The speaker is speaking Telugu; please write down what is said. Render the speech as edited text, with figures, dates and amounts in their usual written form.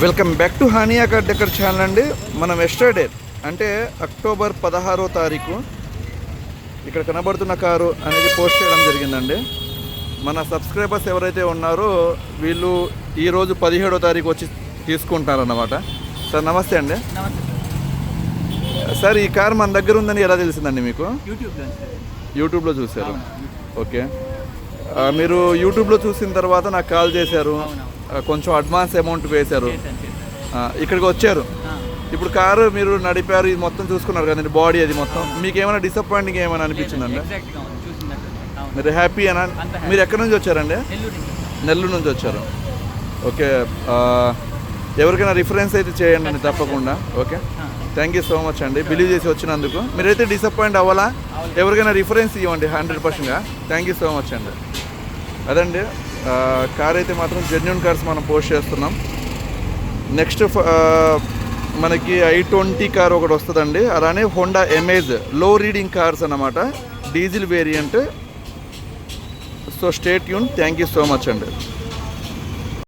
Welcome back to Hania car decor channel అండి. మనం ఎస్టర్డే అంటే అక్టోబర్ 16వ తారీఖు ఇక్కడ కనబడుతున్న కారు అనేది పోస్ట్ చేయడం జరిగిందండి. మన సబ్స్క్రైబర్స్ ఎవరైతే ఉన్నారో వీళ్ళు ఈరోజు 17వ తారీఖు వచ్చి తీసుకుంటారన్నమాట. సార్ నమస్తే అండి. సార్ ఈ కార్ మన దగ్గర ఉందని ఎలా తెలిసిందండి మీకు? యూట్యూబ్లో చూశారు. ఓకే, మీరు యూట్యూబ్లో చూసిన తర్వాత నాకు కాల్ చేశారు, కొంచెం అడ్వాన్స్ అమౌంట్ వేశారు, ఇక్కడికి వచ్చారు. ఇప్పుడు కారు మీరు నడిపారు, ఇది మొత్తం చూసుకున్నారు కదండి, బాడీ అది మొత్తం. మీకు ఏమైనా డిసప్పాయింటింగ్ ఏమైనా అనిపించిందండి? మీరు హ్యాపీ అనా? మీరు ఎక్కడి నుంచి వచ్చారండి? నెల్లూరు నుంచి వచ్చారు. ఓకే, ఎవరికైనా రిఫరెన్స్ అయితే చేయండి అండి తప్పకుండా. Okay, thank you so much అండి బిలీవ్ చేసి వచ్చినందుకు. మీరైతే డిసప్పాయింట్ అవ్వాలా? ఎవరికైనా రిఫరెన్స్ ఇవ్వండి 100%గా. థ్యాంక్ యూ సో మచ్ అండి. అదండి, కార్ అయితే మాత్రం జెన్యూన్ కార్స్ మనం పోస్ట్ చేస్తున్నాం. నెక్స్ట్ మనకి i20 కార్ ఒకటి వస్తుందండి. అలానే హోండా ఎమేజ్ లో రీడింగ్ కార్స్ అన్నమాట, diesel variant. So stay tune. Thank you so much అండి.